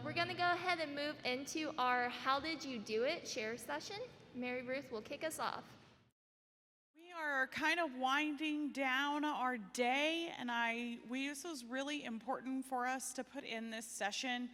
We're going to go ahead and move into our How Did You Do It share session. Mary Ruth will kick us off. We are kind of winding down our day, and this was really important for us to put in this session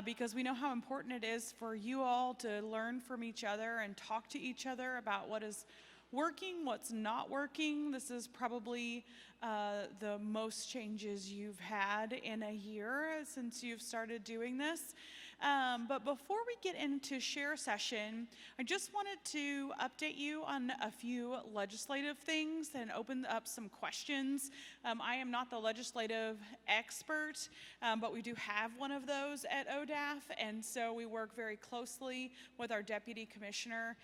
because we know how important it is for you all to learn from each other and talk to each other about what is working, what's not working. This is probably the most changes you've had in a year since you've started doing this. But before we get into share session, I just wanted to update you on a few legislative things and open up some questions. I am not the legislative expert, but we do have one of those at ODAF, and so we work very closely with our deputy commissioner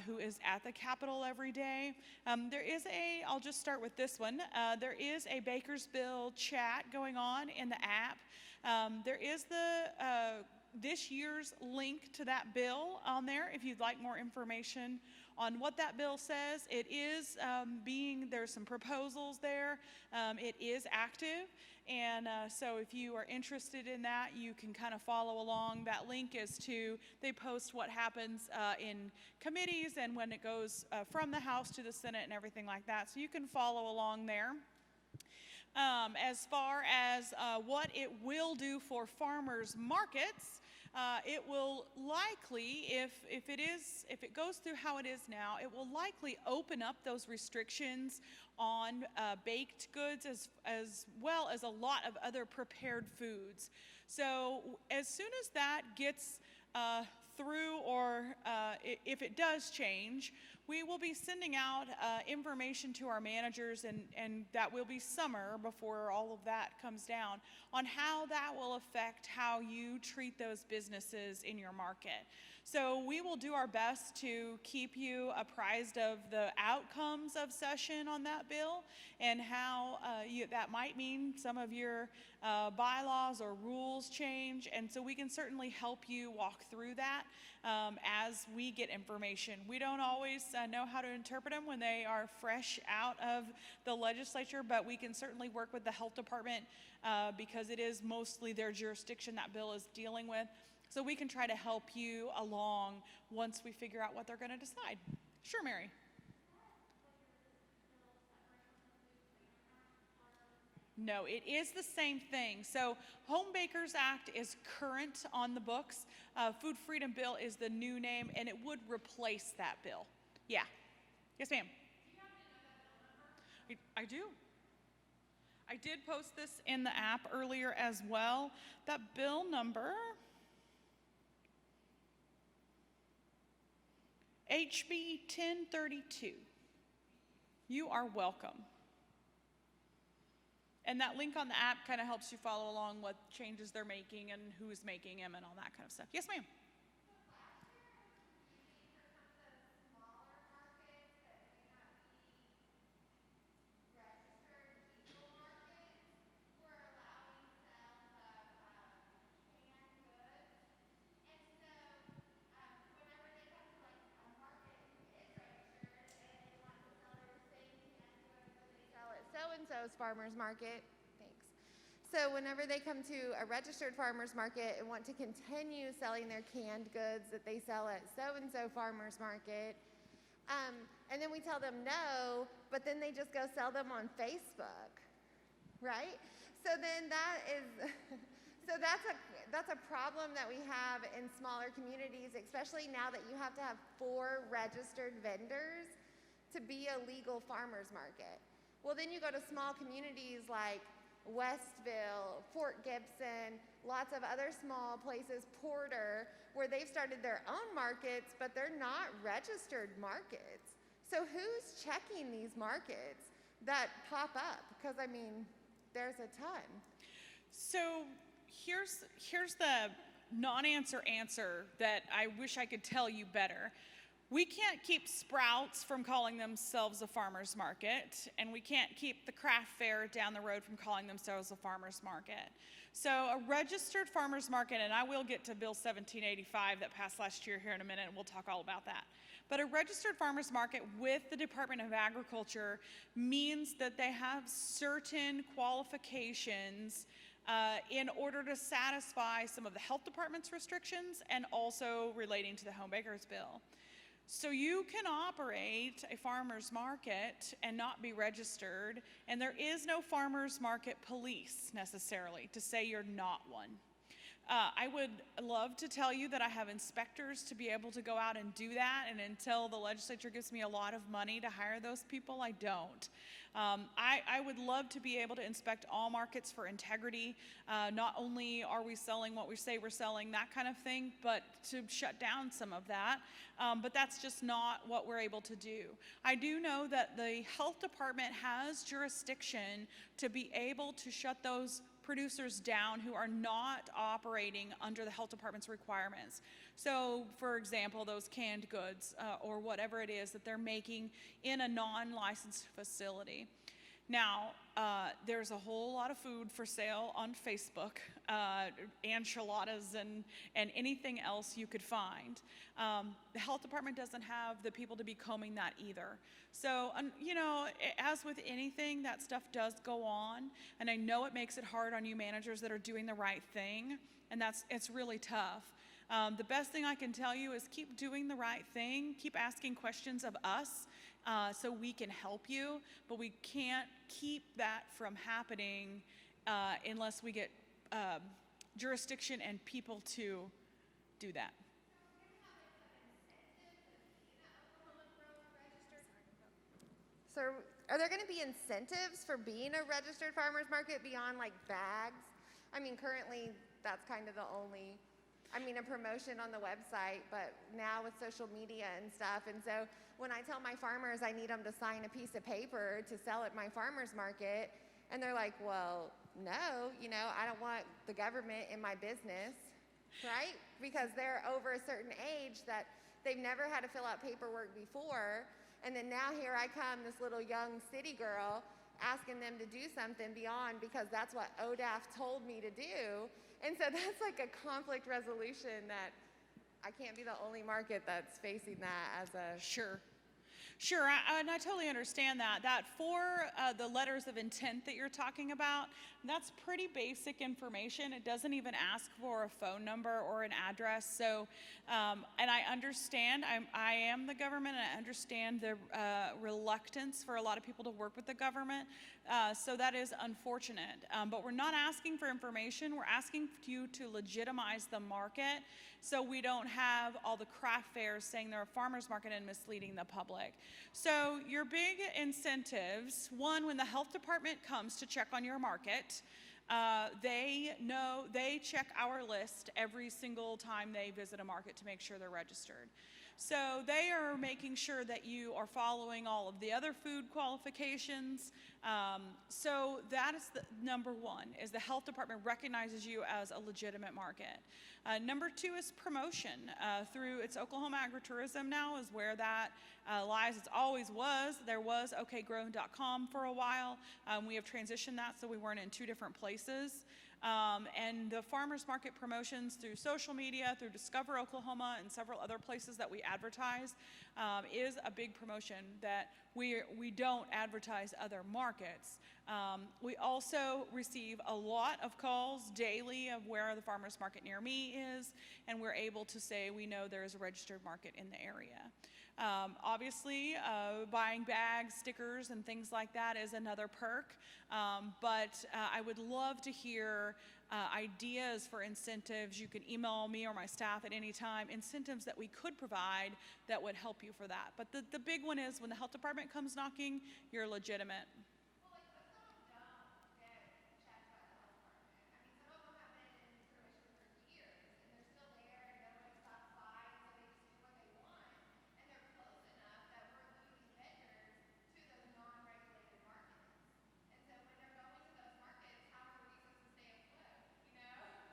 who is at the Capitol every day. I'll just start with this one. There is a Bakersville chat going on in the app. There is this year's link to that bill on there if you'd like more information on what that bill says. It is there's some proposals there. It is active. And so if you are interested in that, you can kind of follow along. That link they post what happens in committees and when it goes from the House to the Senate and everything like that. So you can follow along there. As far as what it will do for farmers markets, it will likely, if it goes through how it is now, it will likely open up those restrictions on baked goods as well as a lot of other prepared foods. So as soon as that gets through, or if it does change, we will be sending out information to our managers, and that will be summer before all of that comes down, on how that will affect how you treat those businesses in your market. So we will do our best to keep you apprised of the outcomes of session on that bill and how that might mean some of your bylaws or rules change. And so we can certainly help you walk through that as we get information. We don't always know how to interpret them when they are fresh out of the legislature, but we can certainly work with the health department because it is mostly their jurisdiction that bill is dealing with. So we can try to help you along once we figure out what they're going to decide. Sure, Mary. No, it is the same thing. So Home Bakers Act is current on the books. Food Freedom Bill is the new name, and it would replace that bill. Yeah. Yes, ma'am. I do. I did post this in the app earlier as well. That bill number, HB 1032. You are welcome. And that link on the app kind of helps you follow along what changes they're making and who's making them and all that kind of stuff. Yes, ma'am. So-and-so's farmer's market, thanks. So whenever they come to a registered farmer's market and want to continue selling their canned goods that they sell at so-and-so farmer's market, and then we tell them no, but then they just go sell them on Facebook, right? So then that's a problem that we have in smaller communities, especially now that you have to have 4 registered vendors to be a legal farmer's market. Well, then you go to small communities like Westville, Fort Gibson, lots of other small places, Porter, where they've started their own markets, but they're not registered markets. So who's checking these markets that pop up? Because, I mean, there's a ton. So here's the non-answer answer that I wish I could tell you better. We can't keep Sprouts from calling themselves a farmer's market, and we can't keep the craft fair down the road from calling themselves a farmer's market. So a registered farmer's market, and I will get to Bill 1785 that passed last year here in a minute, and we'll talk all about that. But a registered farmer's market with the Department of Agriculture means that they have certain qualifications in order to satisfy some of the health department's restrictions and also relating to the home bakers bill. So you can operate a farmer's market and not be registered, and there is no farmer's market police necessarily to say you're not one. I would love to tell you that I have inspectors to be able to go out and do that, and until the legislature gives me a lot of money to hire those people, I don't. I would love to be able to inspect all markets for integrity. Not only are we selling what we say we're selling, that kind of thing, but to shut down some of that. But that's just not what we're able to do. I do know that the health department has jurisdiction to be able to shut those producers down who are not operating under the health department's requirements. So, for example, those canned goods or whatever it is that they're making in a non-licensed facility. Now, there's a whole lot of food for sale on Facebook, enchiladas and anything else you could find. The health department doesn't have the people to be combing that either. So, you know, as with anything, that stuff does go on, and I know it makes it hard on you managers that are doing the right thing, and it's really tough. The best thing I can tell you is keep doing the right thing, keep asking questions of us, so we can help you, but we can't keep that from happening unless we get jurisdiction and people to do that. So are there going to be incentives for being a registered farmer's market beyond like bags? I mean, currently that's kind of the only, a promotion on the website, but now with social media and stuff. And so when I tell my farmers I need them to sign a piece of paper to sell at my farmer's market, and they're like, well, no, I don't want the government in my business, right? Because they're over a certain age that they've never had to fill out paperwork before. And then now here I come, this little young city girl, asking them to do something beyond because that's what ODAF told me to do. And so that's like a conflict resolution that I can't be the only market that's facing that as a... Sure, and I totally understand that. That for the letters of intent that you're talking about, that's pretty basic information. It doesn't even ask for a phone number or an address. So, and I understand, I am the government, and I understand the reluctance for a lot of people to work with the government. So that is unfortunate. But we're not asking for information. We're asking you to legitimize the market so we don't have all the craft fairs saying they're a farmer's market and misleading the public. So your big incentives, one, when the health department comes to check on your market, they check our list every single time they visit a market to make sure they're registered. So they are making sure that you are following all of the other food qualifications. So that is the number one, is the health department recognizes you as a legitimate market. Number two is promotion. Through its Oklahoma Agritourism now is where that lies. It always was. There was okgrown.com for a while. We have transitioned that so we weren't in two different places. And the farmers market promotions through social media, through Discover Oklahoma and several other places that we advertise is a big promotion that we don't advertise other markets. We also receive a lot of calls daily of where the farmers market near me is, and we're able to say we know there is a registered market in the area. Obviously, buying bags, stickers, and things like that is another perk, but I would love to hear ideas for incentives. You can email me or my staff at any time, incentives that we could provide that would help you for that. But the big one is when the health department comes knocking, you're legitimate.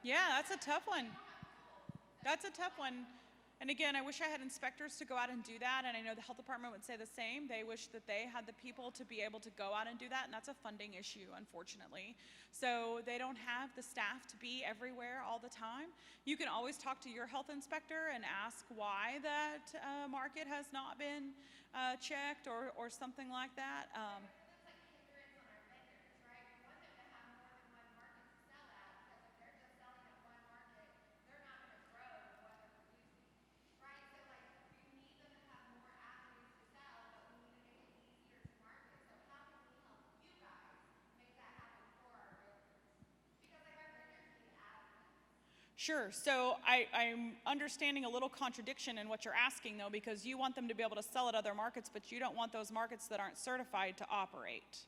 Yeah, that's a tough one. That's a tough one. And again, I wish I had inspectors to go out and do that, and I know the health department would say the same. They wish that they had the people to be able to go out and do that, and that's a funding issue, unfortunately. So they don't have the staff to be everywhere all the time. You can always talk to your health inspector and ask why that market has not been checked or something like that. Sure. So I'm understanding a little contradiction in what you're asking, though, because you want them to be able to sell at other markets, but you don't want those markets that aren't certified to operate.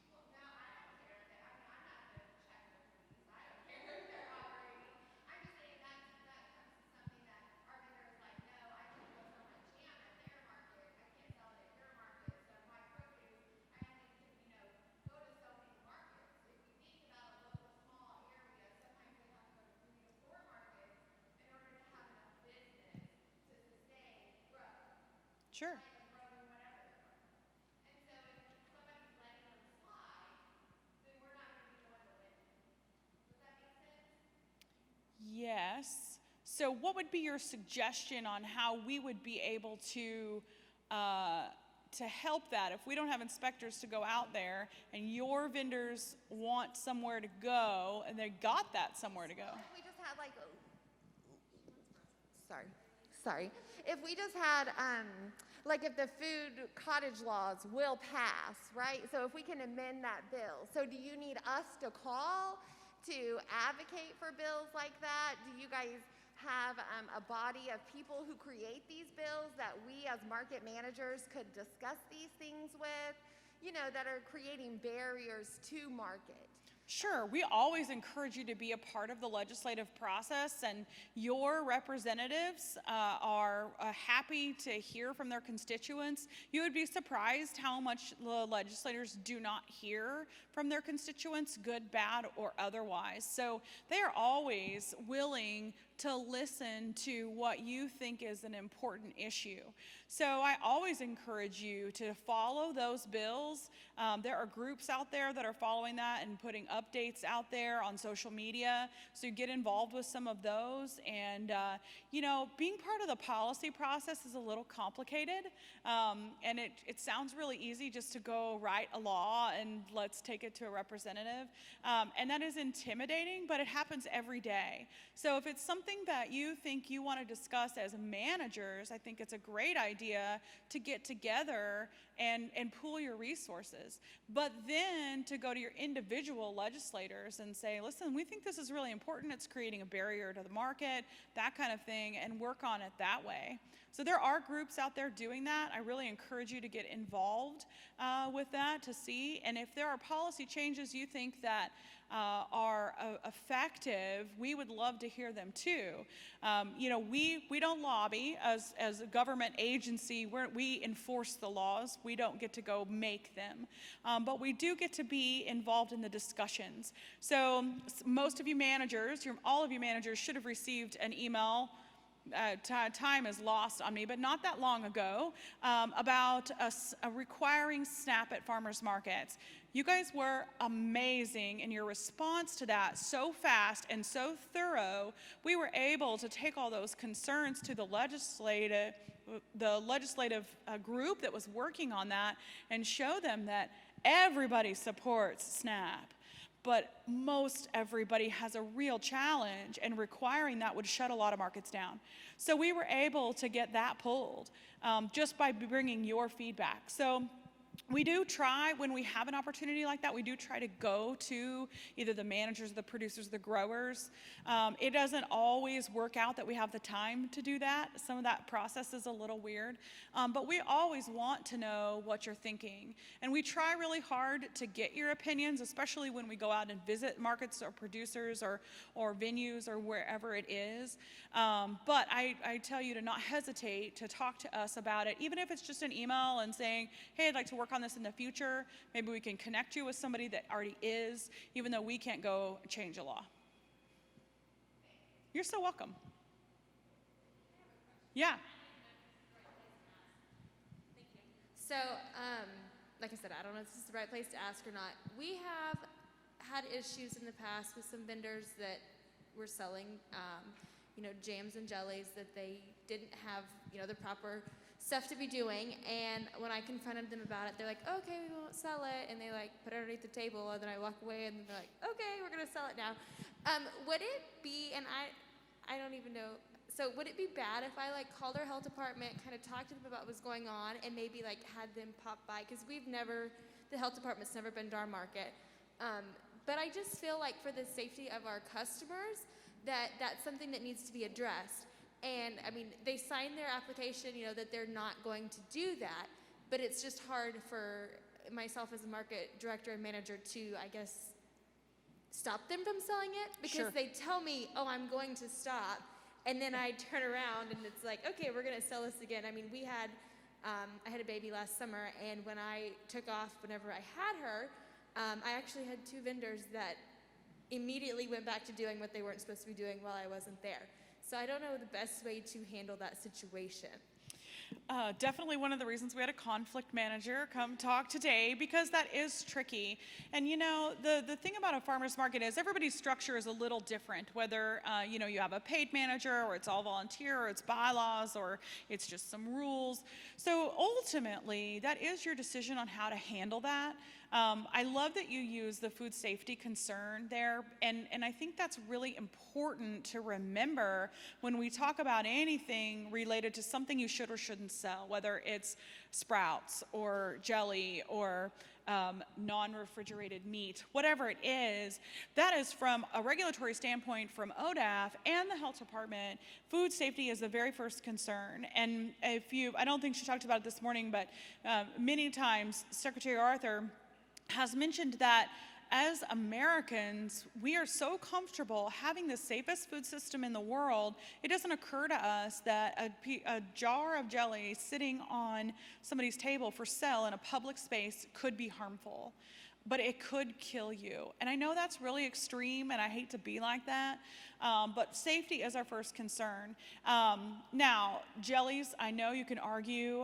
Sure. Yes. So what would be your suggestion on how we would be able to help that if we don't have inspectors to go out there and your vendors want somewhere to go and they got that somewhere to go? If we just had sorry. If we just had, like if the food cottage laws will pass, right? So if we can amend that bill. So do you need us to call to advocate for bills like that? Do you guys have a body of people who create these bills that we as market managers could discuss these things with, that are creating barriers to market? Sure, we always encourage you to be a part of the legislative process, and your representatives are happy to hear from their constituents. You would be surprised how much the legislators do not hear from their constituents, good, bad, or otherwise. So they are always willing to listen to what you think is an important issue. So I always encourage you to follow those bills. There are groups out there that are following that and putting updates out there on social media. So you get involved with some of those. And, being part of the policy process is a little complicated. And it sounds really easy just to go write a law and let's take it to a representative. And that is intimidating, but it happens every day. So if it's something that you think you want to discuss as managers, I think it's a great idea to get together and pool your resources. But then to go to your individual legislators and say, listen, we think this is really important. It's creating a barrier to the market, that kind of thing, and work on it that way. So there are groups out there doing that. I really encourage you to get involved with that to see. And if there are policy changes you think that are effective, we would love to hear them too. We don't lobby as a government agency. We enforce the laws. We don't get to go make them. But we do get to be involved in the discussions. So most of you managers, all of you managers should have received an email. Time is lost on me, but not that long ago, about a requiring SNAP at farmers markets. You guys were amazing in your response to that, so fast and so thorough. We were able to take all those concerns to the legislative group that was working on that and show them that everybody supports SNAP. But most everybody has a real challenge, and requiring that would shut a lot of markets down. So we were able to get that pulled just by bringing your feedback. So we do try, when we have an opportunity like that, we do try to go to either the managers, the producers, the growers. It doesn't always work out that we have the time to do that. Some of that process is a little weird. But we always want to know what you're thinking. And we try really hard to get your opinions, especially when we go out and visit markets or producers or venues or wherever it is. But I tell you to not hesitate to talk to us about it, even if it's just an email and saying, hey, I'd like to work on this in the future. Maybe we can connect you with somebody that already is, even though we can't go change a law. You're so welcome. Yeah. Thank you. So, like I said, I don't know if this is the right place to ask or not. We have had issues in the past with some vendors that were selling, jams and jellies that they didn't have, the proper stuff to be doing. And when I confronted them about it, they're like, okay, we won't sell it. And they put it underneath the table, and then I walk away, and they're like, okay, we're gonna sell it now. Would it be, and I don't even know, so would it be bad if I called our health department, kind of talked to them about what was going on, and maybe had them pop by? Because the health department's never been to our market. But I just feel like for the safety of our customers, that's something that needs to be addressed. And I mean, they sign their application, that they're not going to do that, but it's just hard for myself as a market director and manager to, I guess, stop them from selling it, because Sure. they tell me, oh, I'm going to stop, and then I turn around and it's like, okay, we're going to sell this again. I mean, I had a baby last summer, and when I took off, whenever I had her, I actually had 2 vendors that immediately went back to doing what they weren't supposed to be doing while I wasn't there. So I don't know the best way to handle that situation. Definitely one of the reasons we had a conflict manager come talk today, because that is tricky. And the thing about a farmer's market is everybody's structure is a little different, whether you have a paid manager, or it's all volunteer, or it's bylaws, or it's just some rules. So ultimately, that is your decision on how to handle that. I love that you use the food safety concern there, and I think that's really important to remember when we talk about anything related to something you should or shouldn't sell, whether it's sprouts or jelly or non-refrigerated meat, whatever it is. That is from a regulatory standpoint from ODAF and the health department. Food safety is the very first concern. And I don't think she talked about it this morning, but many times Secretary Arthur has mentioned that as Americans, we are so comfortable having the safest food system in the world, it doesn't occur to us that a jar of jelly sitting on somebody's table for sale in a public space could be harmful, but it could kill you. And I know that's really extreme, and I hate to be like that, but safety is our first concern. Now, jellies, I know you can argue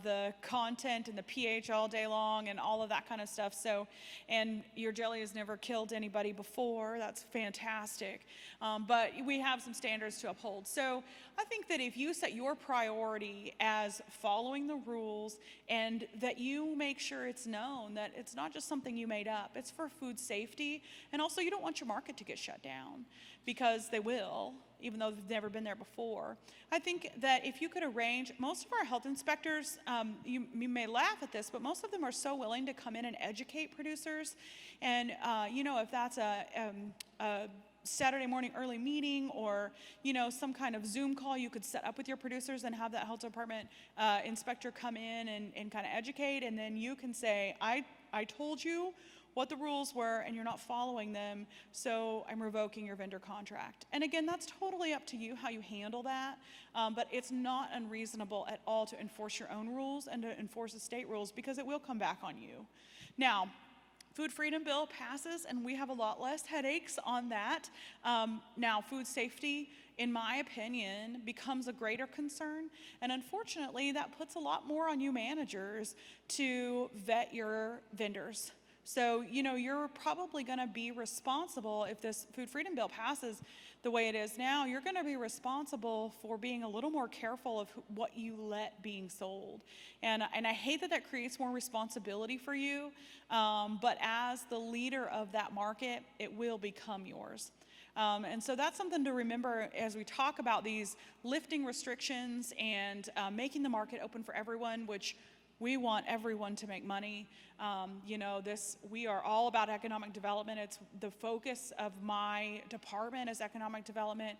the content and the pH all day long and all of that kind of stuff. And your jelly has never killed anybody before. That's fantastic. But we have some standards to uphold. So I think that if you set your priority as following the rules, and that you make sure it's known that it's not just something you made up, it's for food safety, and also you don't want your market to get shut down, because they will, even though they've never been there before. I think that if you could arrange, most of our health inspectors, you may laugh at this, but most of them are so willing to come in and educate producers. And if that's a Saturday morning early meeting, or some kind of Zoom call you could set up with your producers and have that health department inspector come in and kind of educate, and then you can say, I told you what the rules were and you're not following them, so I'm revoking your vendor contract. And again, that's totally up to you how you handle that, but it's not unreasonable at all to enforce your own rules and to enforce the state rules, because it will come back on you. Now, Food Freedom Bill passes, and we have a lot less headaches on that. Now, food safety, in my opinion, becomes a greater concern, and unfortunately, that puts a lot more on you managers to vet your vendors. So, you're probably going to be responsible, if this Food Freedom Bill passes the way it is now, you're going to be responsible for being a little more careful of what you let being sold. And I hate that creates more responsibility for you, but as the leader of that market, it will become yours. And so that's something to remember as we talk about these lifting restrictions and making the market open for everyone, which we want everyone to make money. We are all about economic development. It's the focus of my department is economic development.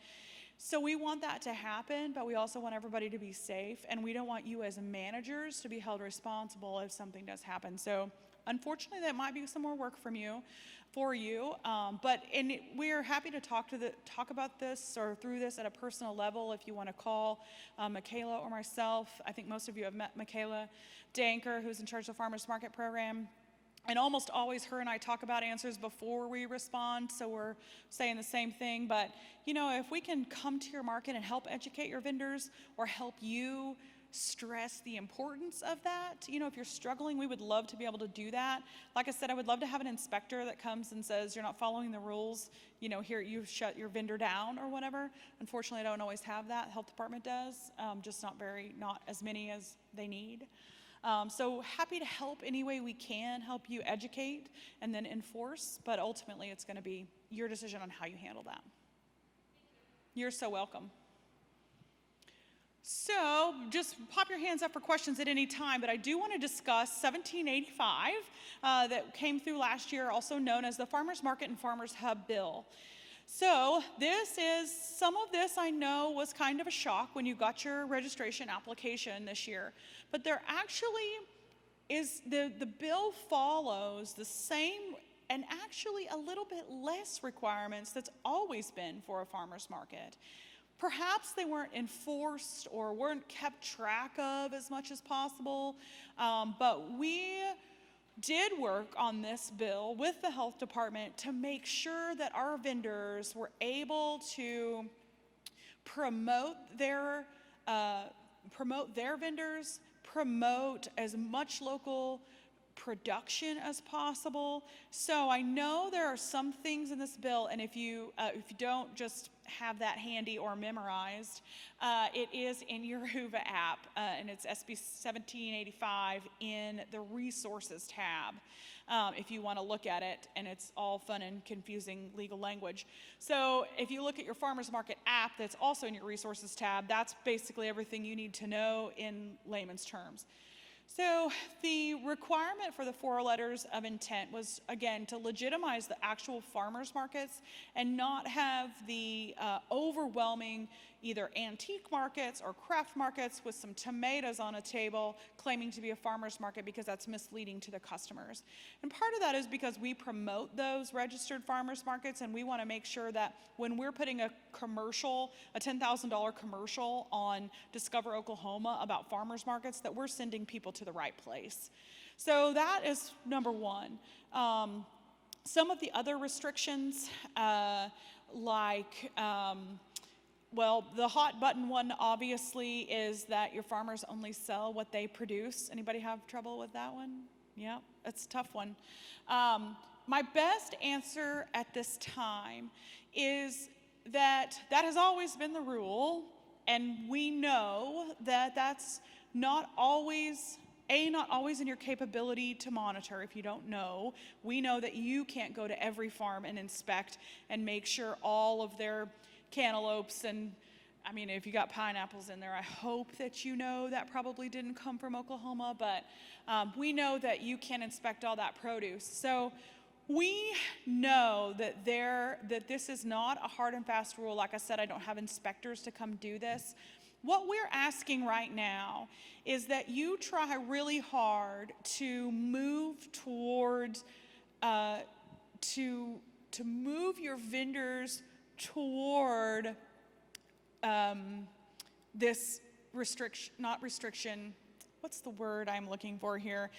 So we want that to happen, but we also want everybody to be safe, and we don't want you as managers to be held responsible if something does happen. So unfortunately, that might be some more work for you, but we're happy to talk about this or through this at a personal level. If you want to call Michaela or myself, I think most of you have met Michaela Danker, who's in charge of the Farmers Market Program. And almost always her and I talk about answers before we respond, so we're saying the same thing. But, if we can come to your market and help educate your vendors or help you stress the importance of that, if you're struggling, we would love to be able to do that. Like I said, I would love to have an inspector that comes and says, you're not following the rules, here you shut your vendor down or whatever. Unfortunately, I don't always have that. Health department does, just not as many as they need. So happy to help any way we can, help you educate and then enforce, but ultimately it's going to be your decision on how you handle that. You're so welcome. So just pop your hands up for questions at any time, but I do want to discuss 1785 that came through last year, also known as the Farmers Market and Farmers Hub Bill. So some of this I know was kind of a shock when you got your registration application this year, but there actually is, the bill follows the same and actually a little bit less requirements that's always been for a farmer's market. Perhaps they weren't enforced or weren't kept track of as much as possible, but we did work on this bill with the health department to make sure that our vendors were able to promote their vendors, promote as much local production as possible. So I know there are some things in this bill, and if you don't just have that handy or memorized, it is in your Whova app, and it's SB 1785 in the resources tab, if you want to look at it, and it's all fun and confusing legal language. So if you look at your farmers market app that's also in your resources tab, that's basically everything you need to know in layman's terms. So the requirement for the 4 letters of intent was, again, to legitimize the actual farmers markets and not have the overwhelming either antique markets or craft markets with some tomatoes on a table claiming to be a farmers market, because that's misleading to the customers. And part of that is because we promote those registered farmers markets, and we want to make sure that when we're putting a commercial, a $10,000 commercial on Discover Oklahoma about farmers markets, that we're sending people to the right place. So that is number one. Some of the other restrictions, well, the hot button one obviously is that your farmers only sell what they produce. Anybody have trouble with that one? Yeah, it's a tough one. My best answer at this time is that has always been the rule, and we know that that's not always in your capability to monitor if you don't know. We know that you can't go to every farm and inspect and make sure all of their cantaloupes, and I mean, if you got pineapples in there, I hope that you know that probably didn't come from Oklahoma, but we know that you can't inspect all that produce. So we know that this is not a hard and fast rule. Like I said, I don't have inspectors to come do this. What we're asking right now is that you try really hard to move towards, to move your vendors toward this what's the word I'm looking for here?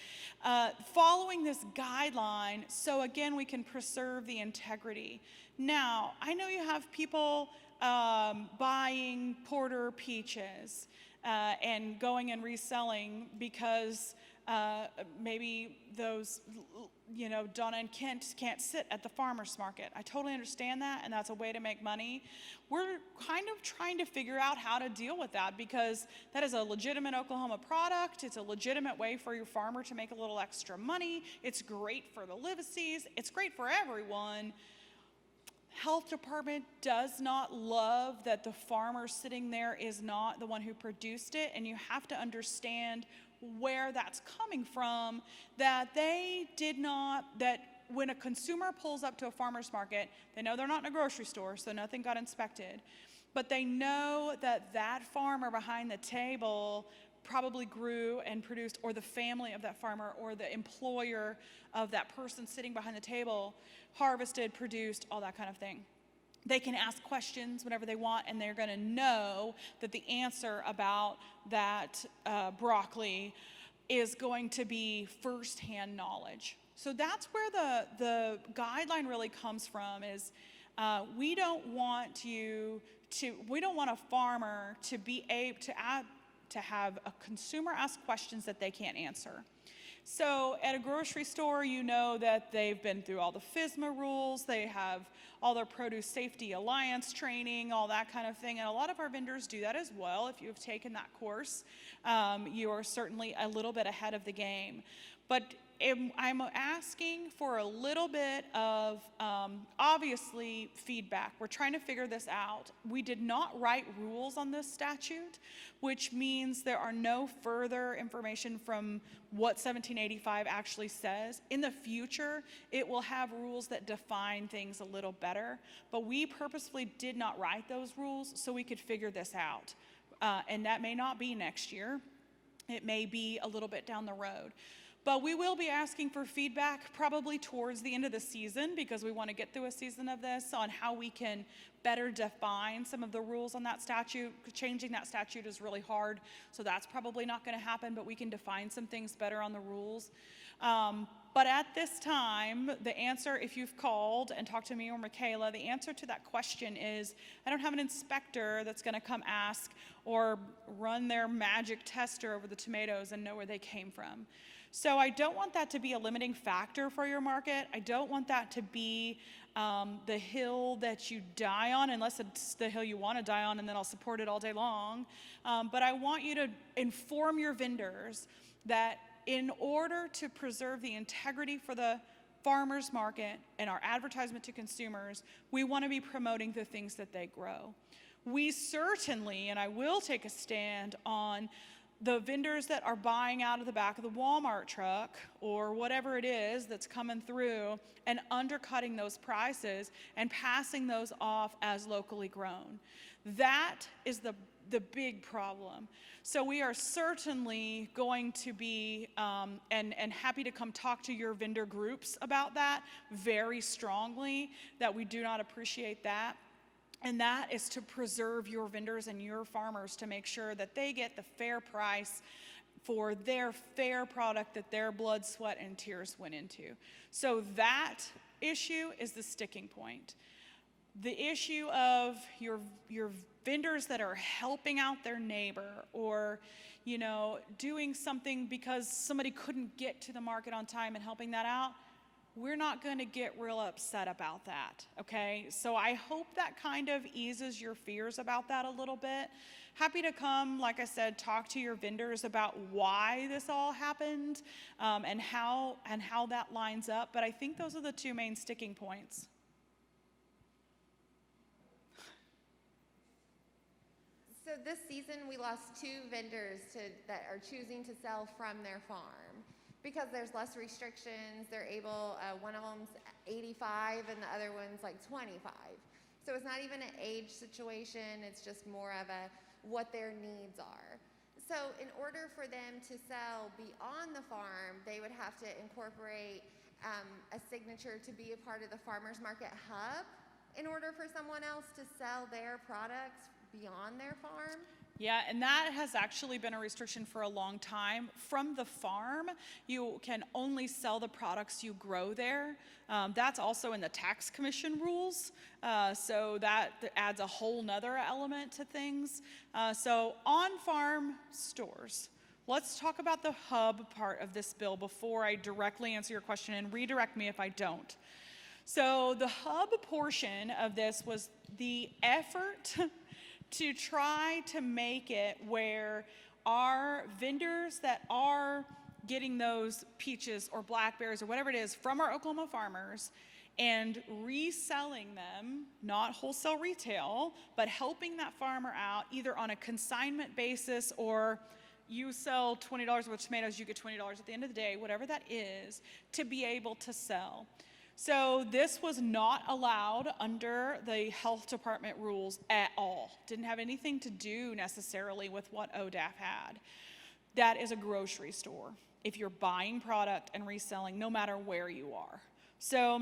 Following this guideline, so again, we can preserve the integrity. Now, I know you have people buying Porter peaches and going and reselling because maybe those, Donna and Kent can't sit at the farmer's market. I totally understand that, and that's a way to make money. We're kind of trying to figure out how to deal with that, because that is a legitimate Oklahoma product. It's a legitimate way for your farmer to make a little extra money. It's great for the Livices. It's great for everyone. Health department does not love that the farmer sitting there is not the one who produced it, and you have to understand where that's coming from, that when a consumer pulls up to a farmer's market, they know they're not in a grocery store, so nothing got inspected, but they know that farmer behind the table probably grew and produced, or the family of that farmer or the employer of that person sitting behind the table harvested, produced, all that kind of thing. They can ask questions whenever they want, and they're going to know that the answer about that broccoli is going to be firsthand knowledge. So that's where the guideline really comes from, is we don't want a farmer to be able to have a consumer ask questions that they can't answer. So at a grocery store, you know that they've been through all the FSMA rules, they have all their Produce Safety Alliance training, all that kind of thing, and a lot of our vendors do that as well. If you've taken that course, you are certainly a little bit ahead of the game. But I'm asking for a little bit of, obviously, feedback. We're trying to figure this out. We did not write rules on this statute, which means there are no further information from what 1785 actually says. In the future, it will have rules that define things a little better. better, but we purposefully did not write those rules so we could figure this out. And that may not be next year. It may be a little bit down the road. But we will be asking for feedback probably towards the end of the season, because we want to get through a season of this, on how we can better define some of the rules on that statute. Changing that statute is really hard, so that's probably not going to happen, but we can define some things better on the rules. But at this time, the answer, if you've called and talked to me or Michaela, the answer to that question is, I don't have an inspector that's going to come ask or run their magic tester over the tomatoes and know where they came from. So I don't want that to be a limiting factor for your market. I don't want that to be the hill that you die on, unless it's the hill you want to die on, and then I'll support it all day long. But I want you to inform your vendors that in order to preserve the integrity for the farmers market and our advertisement to consumers, we want to be promoting the things that they grow. We certainly, and I will take a stand on the vendors that are buying out of the back of the Walmart truck or whatever it is that's coming through and undercutting those prices and passing those off as locally grown. That is the big problem. So we are certainly going to be, and happy to come talk to your vendor groups about that very strongly, that we do not appreciate that. And that is to preserve your vendors and your farmers, to make sure that they get the fair price for their fair product that their blood, sweat, and tears went into. So that issue is the sticking point. The issue of your vendors that are helping out their neighbor, or doing something because somebody couldn't get to the market on time and helping that out, we're not going to get real upset about that, okay? So I hope that kind of eases your fears about that a little bit. Happy to come, like I said, talk to your vendors about why this all happened, and how that lines up. But I think those are the two main sticking points. So this season, we lost 2 vendors that are choosing to sell from their farm because there's less restrictions. They're able, one of them's 85 and the other one's like 25. So it's not even an age situation. It's just more of what their needs are. So in order for them to sell beyond the farm, they would have to incorporate a signature to be a part of the farmers market hub in order for someone else to sell their products beyond their farm. Yeah, and that has actually been a restriction for a long time. From the farm, you can only sell the products you grow there. That's also in the tax commission rules, so that adds a whole nother element to things. So on-farm stores. Let's talk about the hub part of this bill before I directly answer your question, and redirect me if I don't. So the hub portion of this was the effort to try to make it where our vendors that are getting those peaches or blackberries or whatever it is from our Oklahoma farmers and reselling them, not wholesale retail, but helping that farmer out either on a consignment basis, or you sell $20 worth of tomatoes, you get $20 at the end of the day, whatever that is, to be able to sell. So this was not allowed under the health department rules at all. Didn't have anything to do necessarily with what ODAF had. That is a grocery store if you're buying product and reselling, no matter where you are. So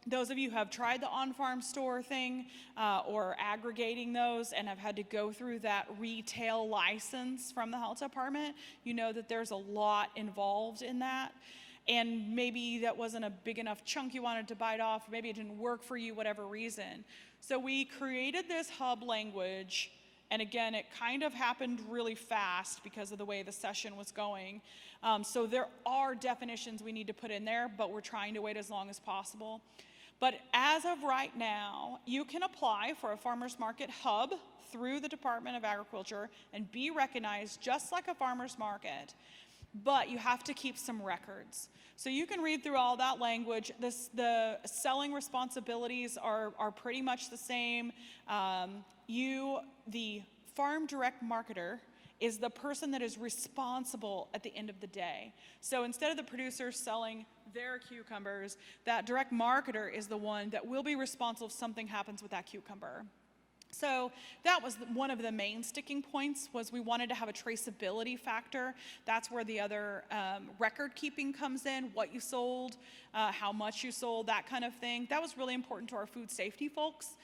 those of you who have tried the on-farm store thing or aggregating those and have had to go through that retail license from the health department, you know that there's a lot involved in that. And maybe that wasn't a big enough chunk you wanted to bite off, or maybe it didn't work for you, whatever reason. So we created this hub language, and again, it kind of happened really fast because of the way the session was going. So there are definitions we need to put in there, but we're trying to wait as long as possible. But as of right now, you can apply for a farmers market hub through the Department of Agriculture and be recognized just like a farmers market. But you have to keep some records. So you can read through all that language. The selling responsibilities are pretty much the same. The farm direct marketer is the person that is responsible at the end of the day. So instead of the producer selling their cucumbers, that direct marketer is the one that will be responsible if something happens with that cucumber. So that was one of the main sticking points, was we wanted to have a traceability factor. That's where the other record keeping comes in, what you sold, how much you sold, that kind of thing. That was really important to our food safety folks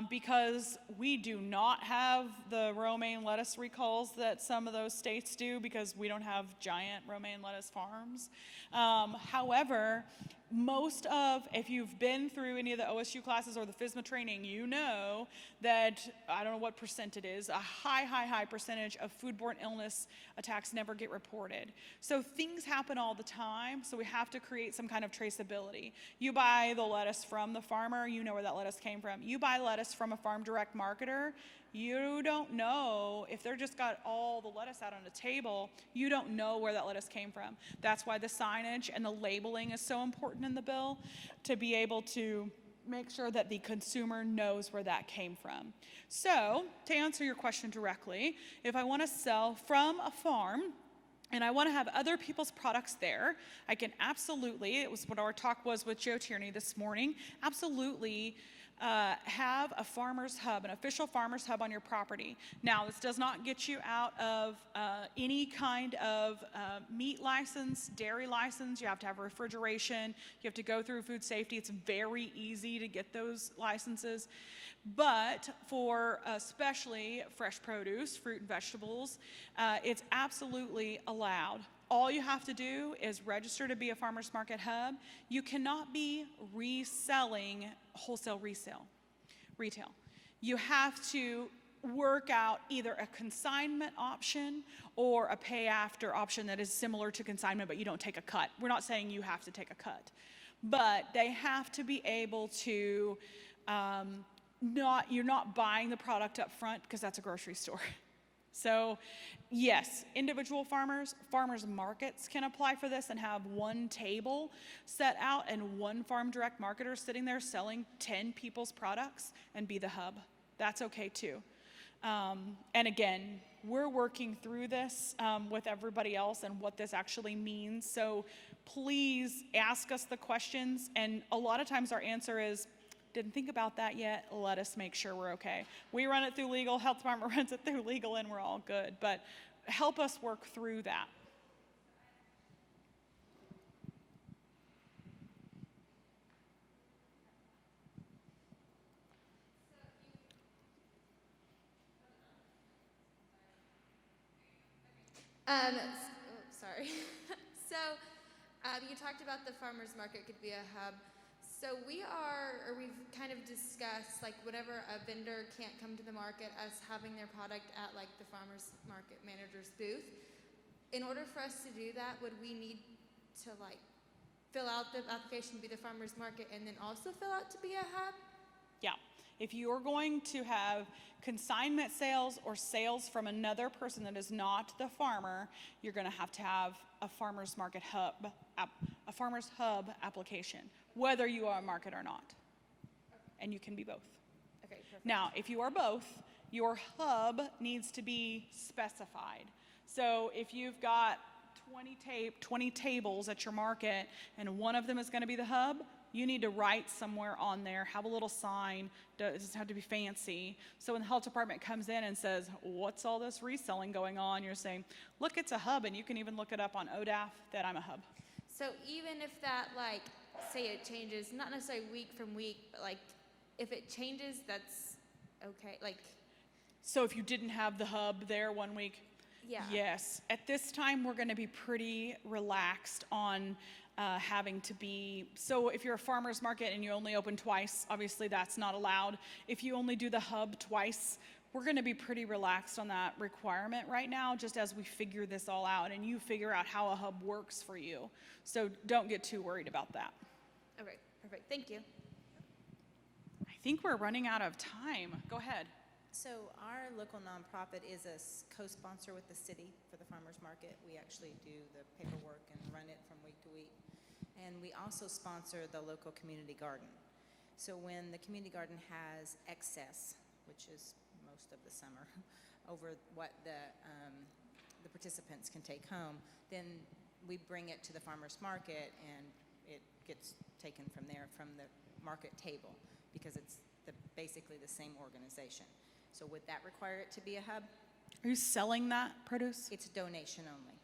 because we do not have the romaine lettuce recalls that some of those states do because we don't have giant romaine lettuce farms. However, if you've been through any of the OSU classes or the FSMA training, you know that, I don't know what percent it is, a high percentage of foodborne illness attacks never get reported. So things happen all the time, so we have to create some kind of traceability. You buy the lettuce from the farmer, you know where that lettuce came from. You buy lettuce from a farm direct marketer, you don't know if they're just got all the lettuce out on a table, you don't know where that lettuce came from. That's why the signage and the labeling is so important in the bill, to be able to make sure that the consumer knows where that came from. So, to answer your question directly, if I want to sell from a farm and I want to have other people's products there, I can absolutely, it was what our talk was with Joe Tierney this morning, absolutely have a farmer's hub, an official farmer's hub on your property. Now, this does not get you out of any kind of meat license, dairy license. You have to have refrigeration. You have to go through food safety. It's very easy to get those licenses. But for especially fresh produce, fruit and vegetables, it's absolutely allowed. All you have to do is register to be a farmer's market hub. You cannot be reselling wholesale retail. You have to work out either a consignment option or a pay after option that is similar to consignment, but you don't take a cut. We're not saying you have to take a cut, but they have to be able to, you're not buying the product up front because that's a grocery store. So yes, individual farmers markets can apply for this and have one table set out and one farm direct marketer sitting there selling 10 people's products and be the hub. That's okay too. And again, we're working through this with everybody else and what this actually means. So please ask us the questions, and a lot of times our answer is, didn't think about that yet, let us make sure we're okay. We run it through legal, health department runs it through legal, and we're all good. But help us work through that. Sorry. So you talked about the farmer's market could be a hub. So we've kind of discussed, like, whenever a vendor can't come to the market, us having their product at, like, the farmer's market manager's booth. In order for us to do that, would we need to, like, fill out the application to be the farmer's market and then also fill out to be a hub? Yeah. If you're going to have consignment sales or sales from another person that is not the farmer, you're going to have a farmer's market hub, a farmer's hub application, whether you are a market or not. And you can be both. Okay, perfect. Now, if you are both, your hub needs to be specified. So if you've got 20 tables at your market and one of them is going to be the hub, you need to write somewhere on there, have a little sign, doesn't have to be fancy. So when the health department comes in and says, what's all this reselling going on? You're saying, look, it's a hub, and you can even look it up on ODAF that I'm a hub. So even if that, like, say it changes, not necessarily week from week, but, like, if it changes, that's okay, like. So if you didn't have the hub there one week? Yeah. Yes. At this time, we're going to be pretty relaxed on having to be, so if you're a farmer's market and you only open twice, obviously that's not allowed. If you only do the hub twice, we're going to be pretty relaxed on that requirement right now, just as we figure this all out and you figure out how a hub works for you. So don't get too worried about that. Okay, perfect. Thank you. I think we're running out of time. Go ahead. So our local nonprofit is a co-sponsor with the city for the farmers market. We actually do the paperwork and run it from week to week. And we also sponsor the local community garden. So when the community garden has excess, which is most of the summer, over what the participants can take home, then we bring it to the farmer's market and it gets taken from there, from the market table, because it's basically the same organization. So would that require it to be a hub? Are you selling that produce? It's donation only.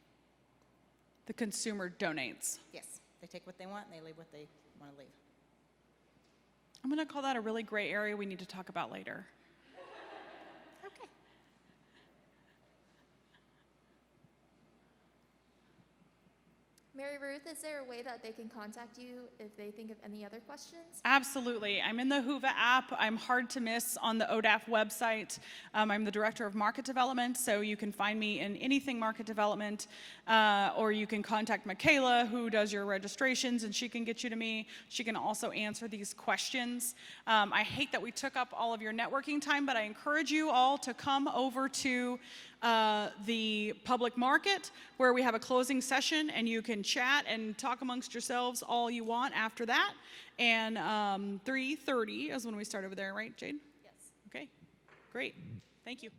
The consumer donates. Yes, they take what they want and they leave what they want to leave. I'm going to call that a really gray area we need to talk about later. Okay. Mary Ruth, is there a way that they can contact you if they think of any other questions? Absolutely. I'm in the Whova app. I'm hard to miss on the ODAF website. I'm the director of market development, so you can find me in anything market development, or you can contact Michaela, who does your registrations, and she can get you to me. She can also answer these questions. I hate that we took up all of your networking time, but I encourage you all to come over to the public market, where we have a closing session and you can chat and talk amongst yourselves all you want after that. And 3:30 is when we start over there, right, Jade? Yes. Okay, great. Thank you.